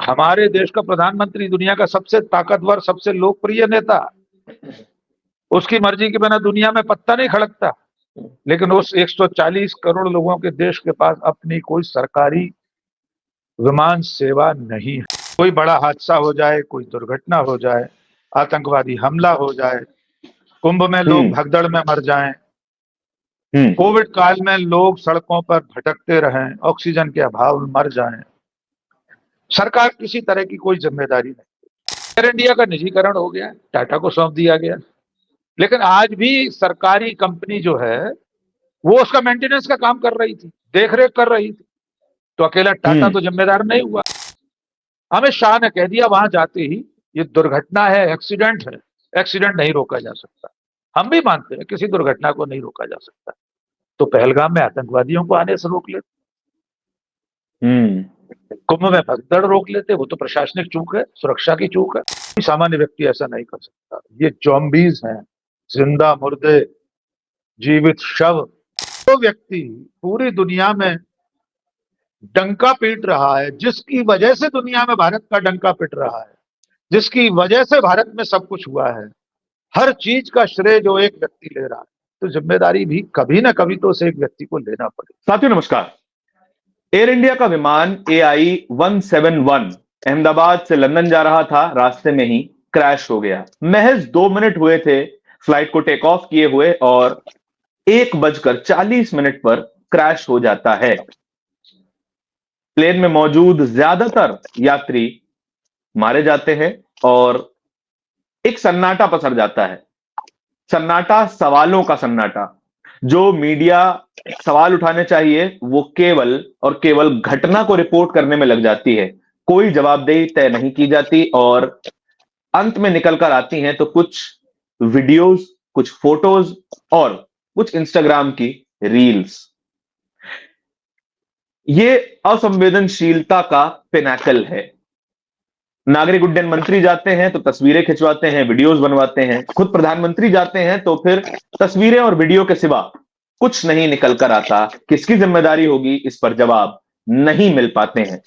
हमारे देश का प्रधानमंत्री दुनिया का सबसे ताकतवर, सबसे लोकप्रिय नेता, उसकी मर्जी के बिना दुनिया में पत्ता नहीं खड़कता। लेकिन उस 140 करोड़ लोगों के देश के पास अपनी कोई सरकारी विमान सेवा नहीं है। कोई बड़ा हादसा हो जाए, कोई दुर्घटना हो जाए, आतंकवादी हमला हो जाए, कुंभ में लोग भगदड़ में मर जाएं, कोविड काल में लोग सड़कों पर भटकते रहें, ऑक्सीजन के अभाव में मर जाएं, सरकार किसी तरह की कोई जिम्मेदारी नहीं। एयर इंडिया का निजीकरण हो गया, टाटा को सौंप दिया गया, लेकिन आज भी सरकारी कंपनी जो है वो उसका मेंटेनेंस का काम कर रही थी, देखरेख कर रही थी। तो अकेला टाटा तो जिम्मेदार नहीं हुआ। अमित शाह ने कह दिया वहां जाते ही, ये दुर्घटना है, एक्सीडेंट है, एक्सीडेंट नहीं रोका जा सकता। हम भी मानते हैं किसी दुर्घटना को नहीं रोका जा सकता, तो पहलगाम में आतंकवादियों को आने से रोक लेते, कुंभ में भगदड़ रोक लेते। वो तो प्रशासनिक चूक है, सुरक्षा की चूक है। सामान्य व्यक्ति ऐसा नहीं कर सकता। ये ज़ॉम्बीज हैं, जिंदा मुर्दे, जीवित शव। वो व्यक्ति पूरी दुनिया में डंका पीट रहा है, जिसकी वजह से दुनिया में भारत का डंका पीट रहा है, जिसकी वजह से भारत में सब कुछ हुआ है, हर चीज का श्रेय जो एक व्यक्ति ले रहा है, तो जिम्मेदारी भी कभी ना कभी तो उसे एक व्यक्ति को लेना पड़ेगा। साथियों नमस्कार। एयर इंडिया का विमान AI-171 अहमदाबाद से लंदन जा रहा था, रास्ते में ही क्रैश हो गया। महज 2 मिनट हुए थे फ्लाइट को टेक ऑफ किए हुए और 1:40 पर क्रैश हो जाता है। प्लेन में मौजूद ज्यादातर यात्री मारे जाते हैं और एक सन्नाटा पसर जाता है। सन्नाटा, सवालों का सन्नाटा। जो मीडिया सवाल उठाने चाहिए वो केवल और केवल घटना को रिपोर्ट करने में लग जाती है। कोई जवाबदेही तय नहीं की जाती और अंत में निकल कर आती हैं तो कुछ वीडियोस, कुछ फोटोज और कुछ इंस्टाग्राम की रील्स। ये असंवेदनशीलता का पिनाकल है। नागरिक उड्डयन मंत्री जाते हैं तो तस्वीरें खिंचवाते हैं, वीडियोस बनवाते हैं। खुद प्रधानमंत्री जाते हैं तो फिर तस्वीरें और वीडियो के सिवा कुछ नहीं निकल कर आता। किसकी जिम्मेदारी होगी, इस पर जवाब नहीं मिल पाते हैं।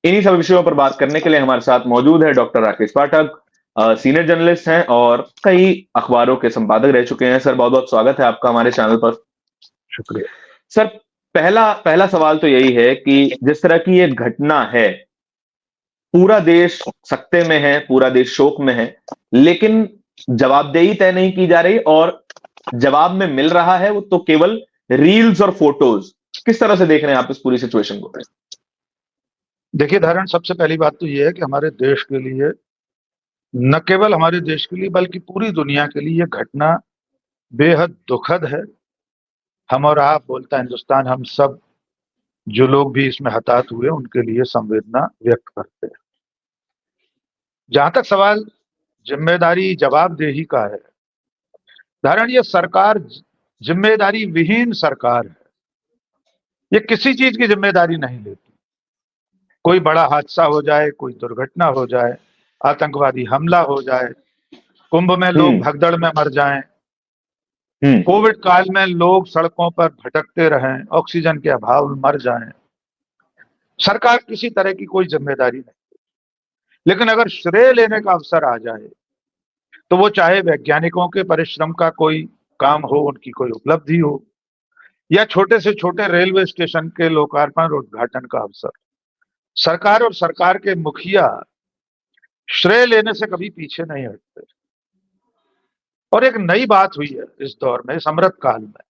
इन्हीं सब विषयों पर बात करने के लिए हमारे साथ मौजूद है डॉक्टर राकेश पाठक। सीनियर जर्नलिस्ट हैं और कई अखबारों के संपादक रह चुके हैं। सर, बहुत बहुत स्वागत है आपका हमारे चैनल पर। शुक्रिया सर, पहला सवाल तो यही है कि जिस तरह की एक घटना है, पूरा देश सकते में है, पूरा देश शोक में है, लेकिन जवाबदेही तय नहीं की जा रही और जवाब में मिल रहा है वो तो केवल रील्स और फोटोज। किस तरह से देख रहे हैं आप इस पूरी सिचुएशन को? देखिए धारण, सबसे पहली बात तो यह है कि हमारे देश के लिए, न केवल हमारे देश के लिए बल्कि पूरी दुनिया के लिए, यह घटना बेहद दुखद है। हम और आप, बोलता हिंदुस्तान, हम सब जो लोग भी इसमें हताहत हुए उनके लिए संवेदना व्यक्त करते हैं। जहां तक सवाल जिम्मेदारी, जवाबदेही का है, धारण, ये सरकार जिम्मेदारी विहीन सरकार है। ये किसी चीज की जिम्मेदारी नहीं लेती। कोई बड़ा हादसा हो जाए, कोई दुर्घटना हो जाए, आतंकवादी हमला हो जाए, कुंभ में लोग भगदड़ में मर जाएं, कोविड काल में लोग सड़कों पर भटकते रहें, ऑक्सीजन के अभाव में मर जाएं, सरकार किसी तरह की कोई जिम्मेदारी नहीं। लेकिन अगर श्रेय लेने का अवसर आ जाए, तो वो चाहे वैज्ञानिकों के परिश्रम का कोई काम हो, उनकी कोई उपलब्धि हो, या छोटे से छोटे रेलवे स्टेशन के लोकार्पण और उद्घाटन का अवसर, सरकार और सरकार के मुखिया श्रेय लेने से कभी पीछे नहीं हटते। और एक नई बात हुई है इस दौर में, इस अमृत काल में,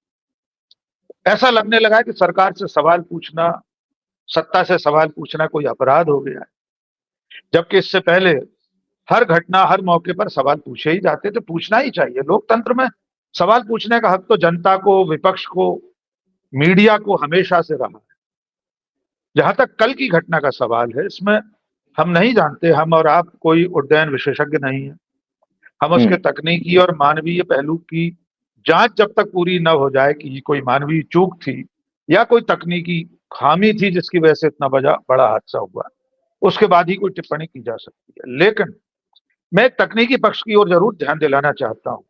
ऐसा लगने लगा है कि सरकार से सवाल पूछना, सत्ता से सवाल पूछना कोई अपराध हो गया है। जबकि इससे पहले हर घटना, हर मौके पर सवाल पूछे ही जाते थे, पूछना ही चाहिए। लोकतंत्र में सवाल पूछने का हक तो जनता को, विपक्ष को, मीडिया को हमेशा से रहा है। जहां तक कल की घटना का सवाल है, इसमें हम नहीं जानते, हम और आप कोई उड्डयन विशेषज्ञ नहीं है। हम उसके तकनीकी और मानवीय पहलू की जांच जब तक पूरी न हो जाए कि कोई मानवीय चूक थी या कोई तकनीकी खामी थी जिसकी वजह से इतना बड़ा हादसा हुआ, उसके बाद ही कोई टिप्पणी की जा सकती है। लेकिन मैं एक तकनीकी पक्ष की ओर जरूर ध्यान दिलाना चाहता हूं।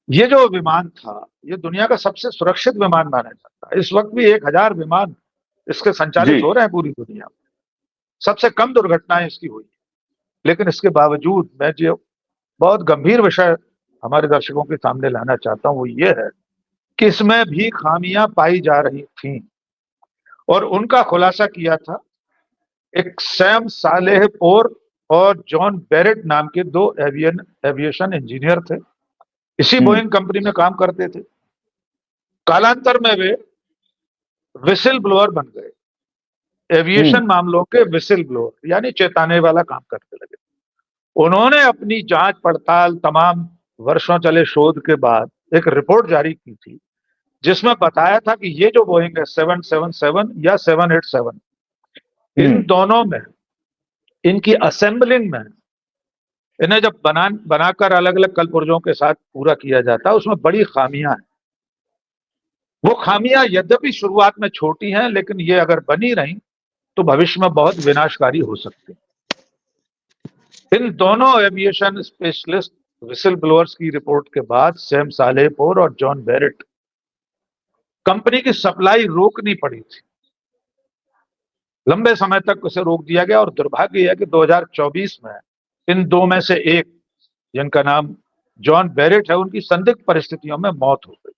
ये जो विमान था, ये दुनिया का सबसे सुरक्षित विमान माना जाता है। इस वक्त भी 1000 विमान इसके संचालित हो रहे हैं पूरी दुनिया में। सबसे कम दुर्घटनाएं इसकी हुई। लेकिन इसके बावजूद मैं जो बहुत गंभीर विषय हमारे दर्शकों के सामने लाना चाहता हूं वो ये है कि इसमें भी खामियां पाई जा रही थीं और उनका खुलासा किया था एक सैम सालेहपोर और जॉन बेरेट नाम के दो एविएशन इंजीनियर थे। इसी बोइंग कंपनी में काम करते थे। कालांतर में वे विसिल ब्लोअर बन गए, एविएशन मामलों के विसिल ब्लोअर, यानी चेताने वाला काम करने लगे। उन्होंने अपनी जांच पड़ताल तमाम वर्षों चले शोध के बाद एक रिपोर्ट जारी की थी जिसमें बताया था कि ये जो बोइंग है 777 या 787, इन दोनों में इनकी असेंबलिंग में इन्हें जब बनाकर अलग अलग कलपुर्जों के साथ पूरा किया जाता है उसमें बड़ी खामियां हैं। वो खामियां यद्यपि शुरुआत में छोटी हैं लेकिन ये अगर बनी रही तो भविष्य में बहुत विनाशकारी हो सकती है। इन दोनों एविएशन स्पेशलिस्ट विसिल ब्लोअर्स की रिपोर्ट के बाद सैम सालेहपोर और जॉन बेरेट कंपनी की सप्लाई रोकनी पड़ी थी। लंबे समय तक उसे रोक दिया गया और दुर्भाग्य है कि 2024 में इन दो में से एक, जिनका नाम जॉन बेरेट है, उनकी संदिग्ध परिस्थितियों में मौत हो गई।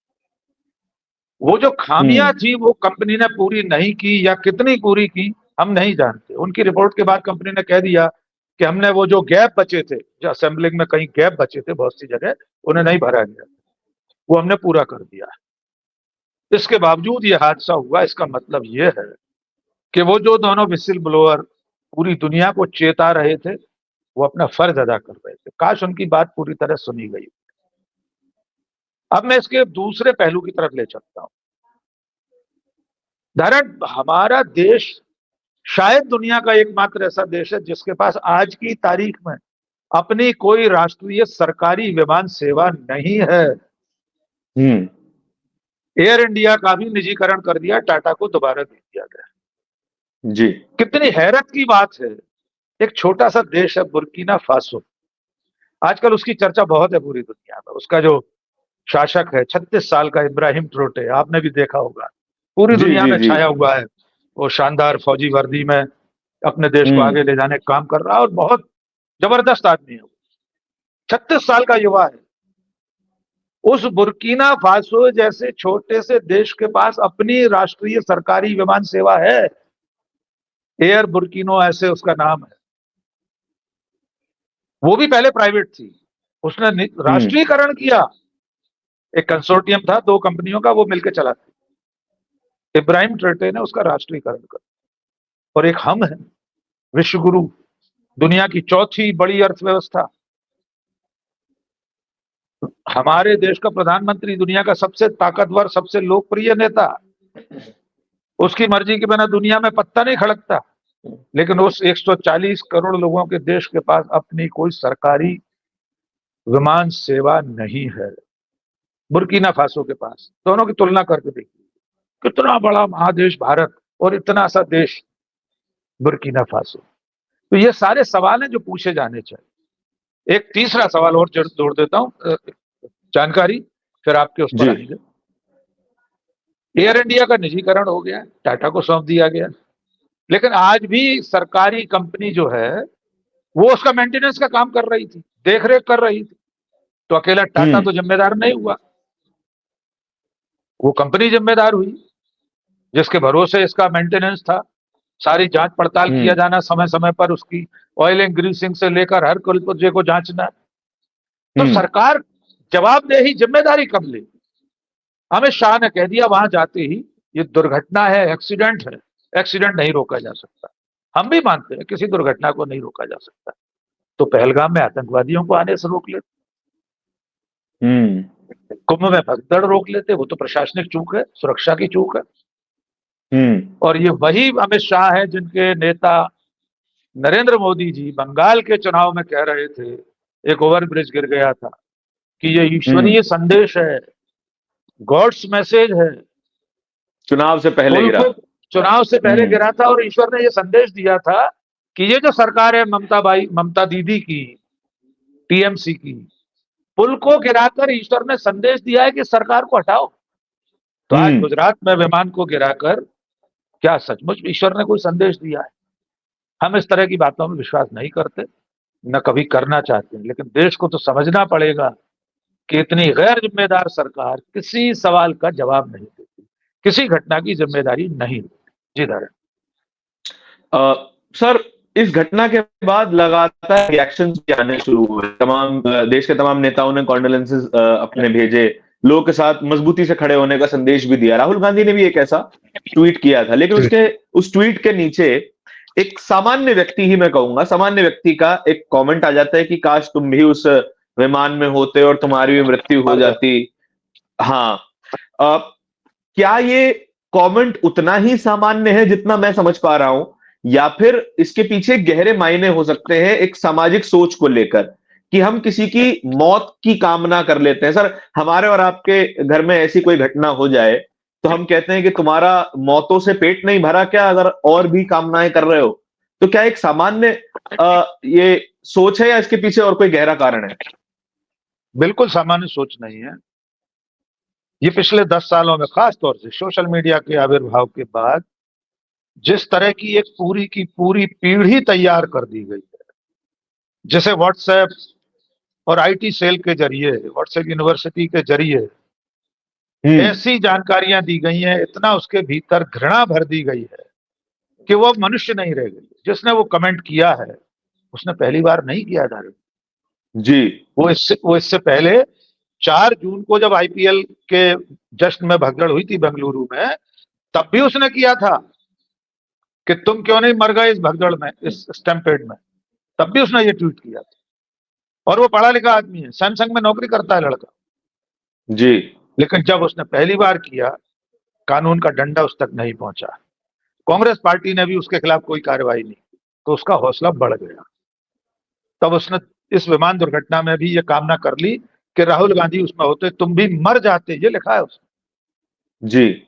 वो जो खामियां थी वो कंपनी ने पूरी नहीं की या कितनी पूरी की हम नहीं जानते। उनकी रिपोर्ट के बाद कंपनी ने कह दिया कि हमने वो जो गैप बचे थे, जो असेंबलिंग में कहीं गैप बचे थे बहुत सी जगह, उन्हें नहीं भरा गया, वो हमने पूरा कर दिया। इसके बावजूद ये हादसा हुआ। इसका मतलब ये है कि वो जो दोनों विसिल ब्लोअर पूरी दुनिया को चेता रहे थे वो अपना फर्ज अदा कर रहे थे। काश उनकी बात पूरी तरह सुनी गई। अब मैं इसके दूसरे पहलू की तरफ ले चलता हूं। धरण हमारा देश शायद दुनिया का एकमात्र ऐसा देश है जिसके पास आज की तारीख में अपनी कोई राष्ट्रीय सरकारी विमान सेवा नहीं है। एयर इंडिया का भी निजीकरण कर दिया, टाटा को दोबारा दे दिया गया। जी, कितनी हैरत की बात है। एक छोटा सा देश है बुर्किना फासो, आजकल उसकी चर्चा बहुत है पूरी दुनिया में। उसका जो शासक है 36 साल का इब्राहिम ट्रोटे, आपने भी देखा होगा, पूरी जी, दुनिया जी, में जी। छाया हुआ है। वो शानदार फौजी वर्दी में अपने देश को आगे ले जाने का काम कर रहा है और बहुत जबरदस्त आदमी है। 36 साल का युवा है। उस बुर्किना फासो जैसे छोटे से देश के पास अपनी राष्ट्रीय सरकारी विमान सेवा है। एयर बुर्किनो ऐसे उसका नाम है। वो भी पहले प्राइवेट थी, उसने राष्ट्रीयकरण किया। एक कंसोर्टियम था दो कंपनियों का, वो मिलकर चलाते। इब्राहिम ट्रेटे ने उसका राष्ट्रीयकरण कर। और एक हम है, विश्व गुरु, दुनिया की चौथी बड़ी अर्थव्यवस्था। हमारे देश का प्रधानमंत्री दुनिया का सबसे ताकतवर, सबसे लोकप्रिय नेता, उसकी मर्जी के बिना दुनिया में पत्ता नहीं खड़कता। लेकिन उस 140 करोड़ लोगों के देश के पास अपनी कोई सरकारी विमान सेवा नहीं है। बुर्किना फासो के पास, दोनों की तुलना करके देखिए, कितना बड़ा महादेश भारत और इतना सा देश बुर्किना फासो। तो ये सारे सवाल हैं जो पूछे जाने चाहिए। एक तीसरा सवाल और जोड़ देता हूं, जानकारी, फिर आपके उस पर आएंगे। एयर इंडिया का निजीकरण हो गया, टाटा को सौंप दिया गया, लेकिन आज भी सरकारी कंपनी जो है वो उसका मेंटेनेंस का काम कर रही थी, देखरेख कर रही थी। तो अकेला टाटा तो जिम्मेदार नहीं हुआ, वो कंपनी जिम्मेदार हुई जिसके भरोसे इसका मेंटेनेंस था। सारी जांच पड़ताल किया जाना समय समय पर, उसकी ऑयल एंड ग्रीसिंग से लेकर हर पुर्जे को जांचना। तो सरकार जवाबदेही, जिम्मेदारी कब ले? अमित शाह ने कह दिया वहां जाते ही ये दुर्घटना है, एक्सीडेंट है, एक्सीडेंट नहीं रोका जा सकता। हम भी मानते हैं किसी दुर्घटना को नहीं रोका जा सकता। तो पहलगाम में आतंकवादियों को आने से रोक लेते, कुंभ में भगदड़ रोक लेते, वो तो प्रशासनिक चूक है, सुरक्षा की चूक है। और ये वही अमित शाह है जिनके नेता नरेंद्र मोदी जी बंगाल के चुनाव में कह रहे थे, एक ओवरब्रिज गिर गया था, कि ये ईश्वरीय संदेश है, गॉड्स मैसेज है। चुनाव से पहले गिरा, चुनाव से पहले गिरा था और ईश्वर ने ये संदेश दिया था कि ये जो सरकार है ममता दीदी की, टीएमसी की, पुल को गिराकर ईश्वर ने संदेश दिया है कि सरकार को हटाओ। तो आज गुजरात में विमान को गिराकर क्या सचमुच ईश्वर ने कोई संदेश दिया है? हम इस तरह की बातों में विश्वास नहीं करते, न कभी करना चाहते हैं, लेकिन देश को तो समझना पड़ेगा कि इतनी गैर जिम्मेदार सरकार किसी सवाल का जवाब नहीं देती, किसी घटना की जिम्मेदारी नहीं लेती। जी धरण। सर, इस घटना के बाद लगातार रिएक्शंस भी आने शुरू हुए। तमाम देश के तमाम नेताओं ने कॉन्डोलेंसेस अपने भेजे, लोगों के साथ मजबूती से खड़े होने का संदेश भी दिया। राहुल गांधी ने भी एक ऐसा ट्वीट किया था, लेकिन उसके उस ट्वीट के नीचे एक सामान्य व्यक्ति ही मैं कहूंगा, सामान्य व्यक्ति का एक कमेंट आ जाता है कि काश तुम भी उस विमान में होते और तुम्हारी भी मृत्यु हो जाती। हाँ। अ, क्या ये कमेंट उतना ही सामान्य है जितना मैं समझ पा रहा हूं, या फिर इसके पीछे गहरे मायने हो सकते हैं एक सामाजिक सोच को लेकर, कि हम किसी की मौत की कामना कर लेते हैं? सर, हमारे और आपके घर में ऐसी कोई घटना हो जाए तो हम कहते हैं कि तुम्हारा मौतों से पेट नहीं भरा क्या, अगर और भी कामनाएं कर रहे हो? तो क्या एक सामान्य ये सोच है, या इसके पीछे और कोई गहरा कारण है? बिल्कुल सामान्य सोच नहीं है। ये पिछले 10 सालों में खास तौर से सोशल मीडिया के आविर्भाव के बाद जिस तरह की एक पूरी की पूरी पीढ़ी तैयार कर दी गई है, जैसे व्हाट्सएप और आईटी सेल के जरिए, व्हाट्सएप यूनिवर्सिटी के जरिए ऐसी जानकारियां दी गई हैं, इतना उसके भीतर घृणा भर दी गई है कि वो मनुष्य नहीं रह गई। जिसने वो कमेंट किया है उसने पहली बार नहीं किया था। जी। वो इससे पहले 4 जून को जब आईपीएल के जश्न में भगदड़ हुई थी बेंगलुरु में, तब भी उसने किया था कि तुम क्यों नहीं मर गए इस भगदड़ में, इस स्टैम्पेड में। तब भी उसने ये ट्वीट किया था। और वो पढ़ा लिखा आदमी है, सैमसंग में नौकरी करता है लड़का। जी। लेकिन जब उसने पहली बार किया, कानून का डंडा उस तक नहीं पहुंचा। कांग्रेस पार्टी ने भी उसके खिलाफ कोई कार्रवाई नहीं की, तो उसका हौसला बढ़ गया। तब उसने इस विमान दुर्घटना में भी ये कामना कर ली कि राहुल गांधी उसमें होते तुम भी मर जाते। ये लिखा है उसने। जी।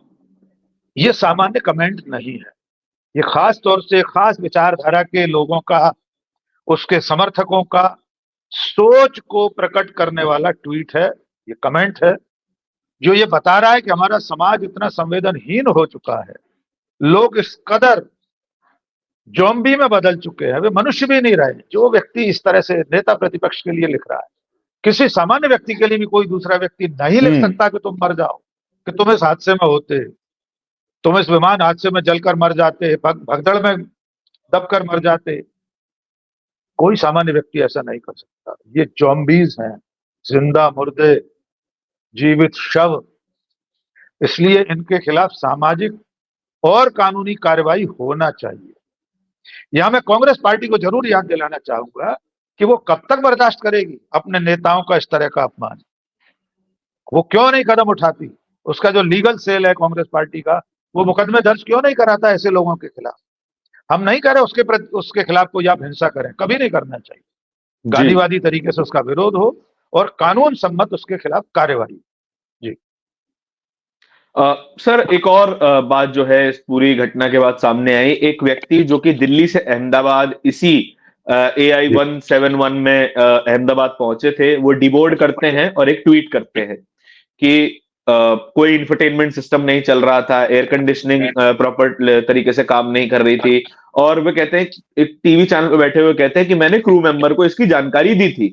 ये सामान्य कमेंट नहीं है, ये खास तौर से खास विचारधारा के लोगों का, उसके समर्थकों का सोच को प्रकट करने वाला ट्वीट है, ये कमेंट है, जो ये बता रहा है कि हमारा समाज इतना संवेदनहीन हो चुका है, लोग इस कदर ज़ॉम्बी में बदल चुके हैं, वे मनुष्य भी नहीं रहे। जो व्यक्ति इस तरह से नेता प्रतिपक्ष के लिए लिख रहा है, किसी सामान्य व्यक्ति के लिए भी कोई दूसरा व्यक्ति नहीं लिख सकता कि तुम मर जाओ, कि तुम इस हादसे में होते, तुम इस विमान हादसे में जलकर मर जाते, भगदड़ में दबकर मर जाते। कोई सामान्य व्यक्ति ऐसा नहीं कर सकता। ये ज़ॉम्बीज हैं, जिंदा मुर्दे, जीवित शव। इसलिए इनके खिलाफ सामाजिक और कानूनी कार्रवाई होना चाहिए। यहां मैं कांग्रेस पार्टी को जरूर याद दिलाना चाहूंगा कि वो कब तक बर्दाश्त करेगी अपने नेताओं का इस तरह का अपमान। वो क्यों नहीं कदम उठाती? उसका जो लीगल सेल है कांग्रेस पार्टी का, वो मुकदमे दर्ज क्यों नहीं कराता ऐसे लोगों के खिलाफ? हम नहीं कह रहे उसके खिलाफ कोई आप हिंसा करें, कभी नहीं करना चाहिए। जी। गांधीवादी तरीके से उसका विरोध हो और कानून सम्मत उसके खिलाफ कार्यवाही। जी। सर, एक और बात जो है इस पूरी घटना के बाद सामने आई। एक व्यक्ति जो कि दिल्ली से अहमदाबाद इसी AI-171 में अहमदाबाद पहुंचे थे, वो डिबोर्ड करते हैं और एक ट्वीट करते हैं कि कोई इंफरटेनमेंट सिस्टम नहीं चल रहा था, एयर कंडीशनिंग प्रॉपर तरीके से काम नहीं कर रही थी, और वे कहते हैं, एक टीवी चैनल पे बैठे हुए कहते हैं कि मैंने क्रू मेंबर को इसकी जानकारी दी थी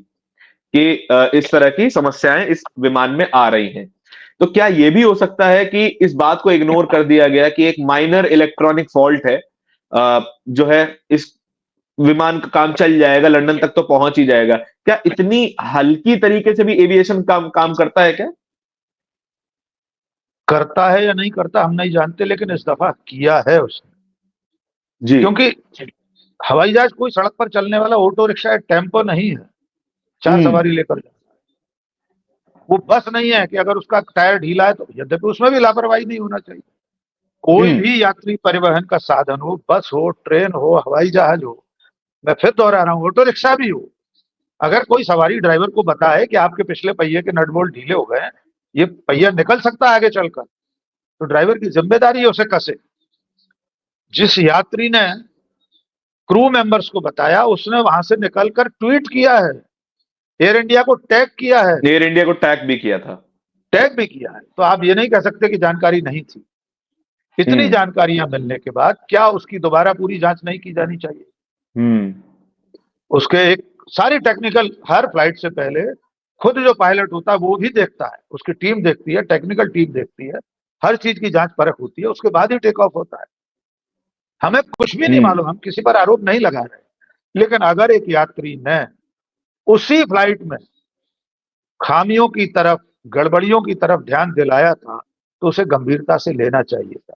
कि इस तरह की समस्याएं इस विमान में आ रही हैं। तो क्या यह भी हो सकता है कि इस बात को इग्नोर कर दिया गया कि एक माइनर इलेक्ट्रॉनिक फॉल्ट है, जो है इस विमान का काम चल जाएगा, लंदन तक तो पहुंच ही जाएगा? क्या इतनी हल्की तरीके से भी एविएशन काम काम करता है क्या? करता है या नहीं करता हम नहीं जानते, लेकिन इस दफा किया है उसने। जी। क्योंकि हवाई जहाज कोई सड़क पर चलने वाला ऑटो रिक्शा या टेम्पो नहीं है, 4 सवारी लेकर जाता है। वो बस नहीं है कि अगर उसका टायर ढीला है तो, यद्यपि उसमें भी लापरवाही नहीं होना चाहिए। कोई भी यात्री परिवहन का साधन हो, बस हो, ट्रेन हो, हवाई जहाज हो, मैं फिर दोहरा रहा हूं, ऑटो रिक्शा भी हो, अगर कोई सवारी ड्राइवर को बताए कि आपके पिछले पहिए के नट बोल्ट ढीले हो गए, ये पहिया निकल सकता है आगे चलकर, तो ड्राइवर की जिम्मेदारी है उसे कसे। जिस यात्री ने क्रू मेंबर्स को बताया, उसने वहां से निकलकर ट्वीट किया है, एयर इंडिया को टैग किया है, एयर इंडिया को टैग भी किया था। टैग भी किया है। तो आप ये नहीं कह सकते कि जानकारी नहीं थी। इतनी जानकारियां मिलने के बाद क्या उसकी दोबारा पूरी जांच नहीं की जानी चाहिए? हम्म। उसके एक सारी टेक्निकल, हर फ्लाइट से पहले खुद जो पायलट होता है वो भी देखता है, उसकी टीम देखती है, टेक्निकल टीम देखती है, हर चीज की जांच परख होती है, उसके बाद ही टेक ऑफ होता है। हमें कुछ भी नहीं हम्म। मालूम, हम किसी पर आरोप नहीं लगा रहे, लेकिन अगर एक यात्री ने उसी फ्लाइट में खामियों की तरफ, गड़बड़ियों की तरफ ध्यान दिलाया था, तो उसे गंभीरता से लेना चाहिए था।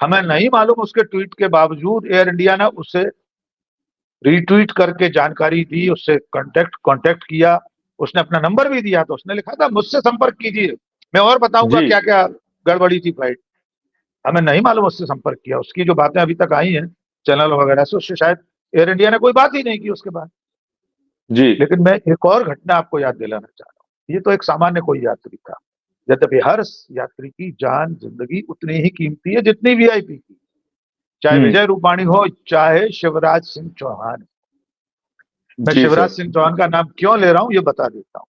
हमें नहीं मालूम, उसके ट्वीट के बावजूद एयर इंडिया ने उसे रीट्वीट करके जानकारी दी, उससे कांटेक्ट कांटेक्ट किया, उसने अपना नंबर भी दिया, तो उसने लिखा था मुझसे संपर्क कीजिए, मैं और बताऊंगा जी। क्या क्या गड़बड़ी थी फ्लाइट। हमें नहीं मालूम उससे संपर्क किया, उसकी जो बातें अभी तक आई हैं चैनल वगैरह से, उससे शायद एयर इंडिया ने कोई बात ही नहीं की उसके बाद। जी। लेकिन मैं एक और घटना आपको याद दिलाना चाह रहा हूँ, ये तो एक सामान्य कोई यात्री था, यद्यपि हर यात्री की जान जिंदगी उतनी ही कीमती है जितनी वीआईपी की, चाहे हम्म। विजय रूपाणी हो, चाहे शिवराज सिंह चौहान। मैं जी शिवराज सर। सिंह चौहान का नाम क्यों ले रहा हूं ये बता देता हूं।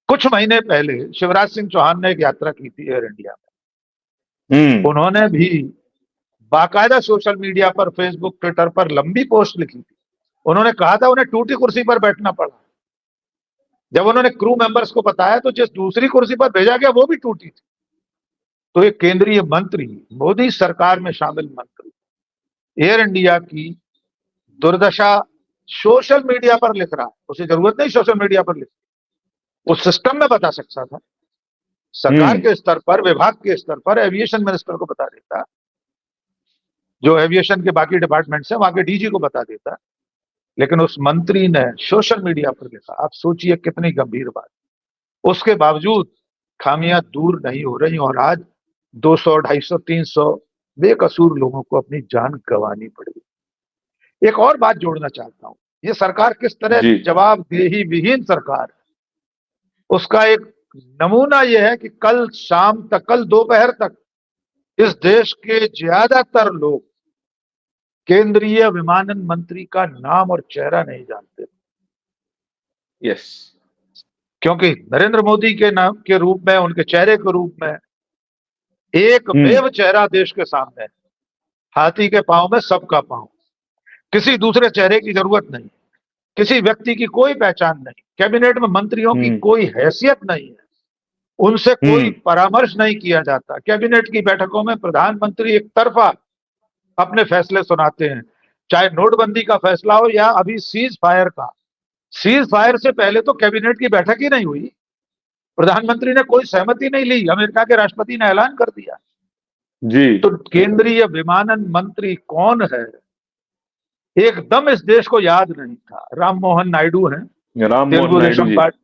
कुछ महीने पहले शिवराज सिंह चौहान ने एक यात्रा की थी एयर इंडिया हम्म। में। उन्होंने भी बाकायदा सोशल मीडिया पर, फेसबुक, ट्विटर पर लंबी पोस्ट लिखी थी। उन्होंने कहा था उन्हें टूटी कुर्सी पर बैठना पड़ा। जब उन्होंने क्रू मेंबर्स को बताया तो जिस दूसरी कुर्सी पर भेजा गया वो भी टूटी थी। तो एक केंद्रीय मंत्री, मोदी सरकार में शामिल मंत्री, एयर इंडिया की दुर्दशा सोशल मीडिया पर लिख रहा है। उसे जरूरत नहीं सोशल मीडिया पर लिख, उस सिस्टम में बता सकता था, सरकार हम्म। के स्तर पर, विभाग के स्तर पर एविएशन मिनिस्टर को बता देता, जो एविएशन के बाकी डिपार्टमेंट्स है वहां के डीजी को बता देता। लेकिन उस मंत्री ने सोशल मीडिया पर लिखा। आप सोचिए कितनी गंभीर बात। उसके बावजूद खामियां दूर नहीं हो रही और आज 200, 250, 300 बेकसूर लोगों को अपनी जान गंवानी पड़ी। एक और बात जोड़ना चाहता हूं, ये सरकार किस तरह जी। जवाबदेही विहीन सरकार है, उसका एक नमूना यह है कि कल शाम तक, कल दोपहर तक इस देश के ज्यादातर लोग केंद्रीय विमानन मंत्री का नाम और चेहरा नहीं जानते। यस। क्योंकि नरेंद्र मोदी के नाम के रूप में, उनके चेहरे के रूप में एक हम्म। बेव चेहरा देश के सामने है। हाथी के पांव में सबका पांव, किसी दूसरे चेहरे की जरूरत नहीं, किसी व्यक्ति की कोई पहचान नहीं, कैबिनेट में मंत्रियों की हम्म। कोई हैसियत नहीं है, उनसे कोई हम्म। परामर्श नहीं किया जाता। कैबिनेट की बैठकों में प्रधानमंत्री एक तरफा अपने फैसले सुनाते हैं, चाहे नोटबंदी का फैसला हो या अभी सीज फायर का। सीज फायर से पहले तो कैबिनेट की बैठक ही नहीं हुई, प्रधानमंत्री ने कोई सहमति नहीं ली, अमेरिका के राष्ट्रपति ने ऐलान कर दिया। जी। तो केंद्रीय विमानन मंत्री कौन है, एकदम इस देश को याद नहीं था। राम मोहन नायडू हैं, राम मोहन तेलुगु नायडू देशम जी। पार्टी,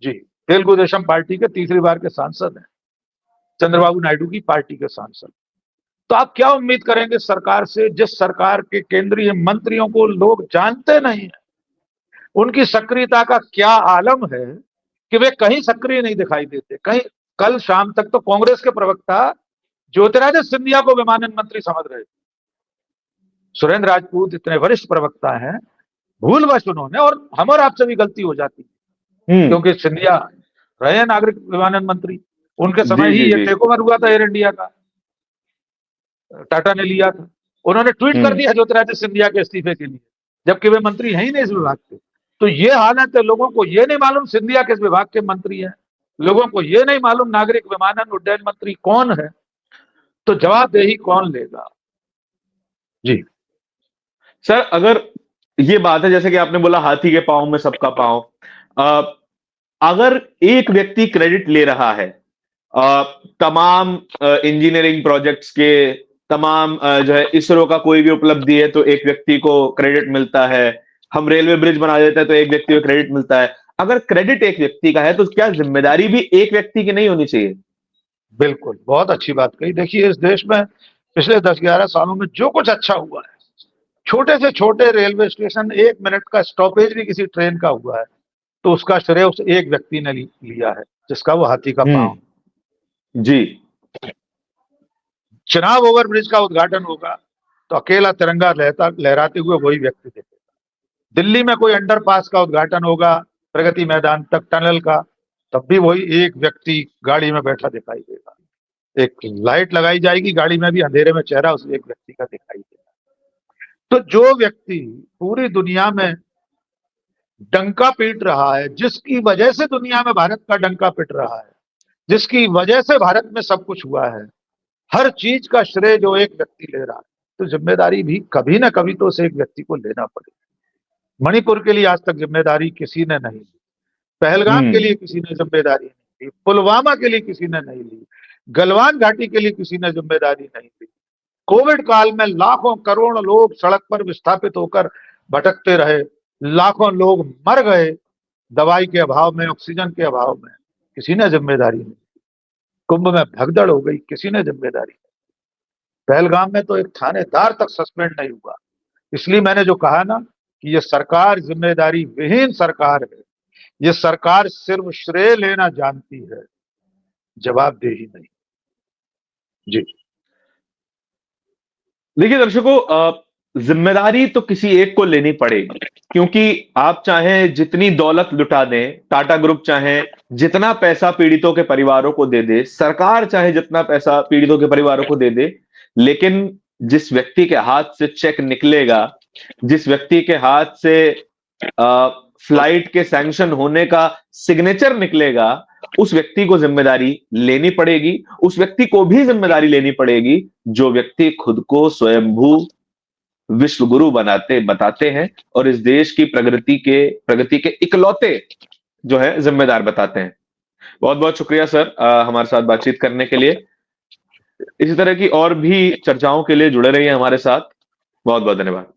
जी, तेलुगु देशम पार्टी के तीसरी बार के सांसद हैं, चंद्रबाबू नायडू की पार्टी के सांसद। तो आप क्या उम्मीद करेंगे सरकार से, जिस सरकार के केंद्रीय मंत्रियों को लोग जानते नहीं है, उनकी सक्रियता का क्या आलम है कि वे कहीं सक्रिय नहीं दिखाई देते कहीं। कल शाम तक तो कांग्रेस के प्रवक्ता ज्योतिरादित्य सिंधिया को विमानन मंत्री समझ रहे थे। सुरेंद्र राजपूत इतने वरिष्ठ प्रवक्ता हैं, भूलवश उन्होंने, और हम और आपसे भी गलती हो जाती है, हम्म। क्योंकि सिंधिया रहे नागरिक विमानन मंत्री, उनके जी समय ही जी ये जी। टेक ओवर हुआ था एयर इंडिया का, टाटा ने लिया था। उन्होंने ट्वीट कर हम्म। दिया ज्योतिरादित्य सिंधिया के इस्तीफे के लिए, जबकि वे मंत्री हैं ही नहीं इस विभाग के। तो ये हालत है, लोगों को ये नहीं मालूम सिंधिया किस विभाग के मंत्री हैं, लोगों को ये नहीं मालूम नागरिक विमानन उड्डयन मंत्री कौन है, तो जवाबदेही कौन लेगा। जी। सर, अगर ये बात है जैसे कि आपने बोला हाथी के पांव में सबका पांव, अ, अगर एक व्यक्ति क्रेडिट ले रहा है अ, तमाम इंजीनियरिंग प्रोजेक्ट्स के, तमाम जो है इसरो का कोई भी उपलब्धि है तो एक व्यक्ति को क्रेडिट मिलता है, हम रेलवे ब्रिज बना देते हैं तो एक व्यक्ति को क्रेडिट मिलता है, अगर क्रेडिट एक व्यक्ति का है तो क्या जिम्मेदारी भी एक व्यक्ति की नहीं होनी चाहिए? बिल्कुल, बहुत अच्छी बात कही। देखिए इस देश में पिछले 10-11 सालों में जो कुछ अच्छा हुआ है, छोटे से छोटे रेलवे स्टेशन, 1 मिनट का स्टॉपेज भी किसी ट्रेन का हुआ है, तो उसका श्रेय उस एक व्यक्ति ने लिया है, जिसका वो हाथी का पांव। जी। चिनाब ओवरब्रिज का उद्घाटन होगा तो अकेला तिरंगा लहराते हुए वही व्यक्ति दिखेगा। दिल्ली में कोई अंडरपास का उद्घाटन होगा, प्रगति मैदान तक टनल का, तब भी वही एक व्यक्ति गाड़ी में बैठा दिखाई देगा। एक लाइट लगाई जाएगी गाड़ी में भी, अंधेरे में चेहरा उस एक व्यक्ति का दिखाई देगा। तो जो व्यक्ति पूरी दुनिया में डंका पीट रहा है, जिसकी वजह से दुनिया में भारत का डंका पीट रहा है, जिसकी वजह से भारत में सब कुछ हुआ है, हर चीज का श्रेय जो एक व्यक्ति ले रहा है, तो जिम्मेदारी भी कभी ना कभी तो उसे एक व्यक्ति को लेना पड़ेगा। मणिपुर के लिए आज तक जिम्मेदारी किसी ने नहीं ली, पहलगाम के लिए किसी ने जिम्मेदारी नहीं ली, पुलवामा के लिए किसी ने नहीं ली, गलवान घाटी के लिए किसी ने जिम्मेदारी नहीं ली। कोविड काल में लाखों करोड़ लोग सड़क पर विस्थापित होकर भटकते रहे, लाखों लोग मर गए दवाई के अभाव में, ऑक्सीजन के अभाव में, किसी ने जिम्मेदारी नहीं। कुंभ में भगदड़ हो गई, किसी ने जिम्मेदारी नहीं। पहलगाम में तो एक थानेदार तक सस्पेंड नहीं हुआ। इसलिए मैंने जो कहा ना कि ये सरकार जिम्मेदारी विहीन सरकार है, ये सरकार सिर्फ श्रेय लेना जानती है, जवाबदेही नहीं। जी देखिए दर्शकों, जिम्मेदारी तो किसी एक को लेनी पड़ेगी, क्योंकि आप चाहे जितनी दौलत लुटा दें, टाटा ग्रुप चाहे जितना पैसा पीड़ितों के परिवारों को दे दे, सरकार चाहे जितना पैसा पीड़ितों के परिवारों को दे दे, लेकिन जिस व्यक्ति के हाथ से चेक निकलेगा, जिस व्यक्ति के हाथ से फ्लाइट के सैंक्शन होने का सिग्नेचर निकलेगा, उस व्यक्ति को जिम्मेदारी लेनी पड़ेगी। उस व्यक्ति को भी जिम्मेदारी लेनी पड़ेगी जो व्यक्ति खुद को स्वयंभू विश्व गुरु बताते हैं और इस देश की प्रगति के इकलौते जो है जिम्मेदार बताते हैं। बहुत बहुत शुक्रिया सर, हमारे साथ बातचीत करने के लिए। इसी तरह की और भी चर्चाओं के लिए जुड़े रहिए हमारे साथ। बहुत बहुत धन्यवाद।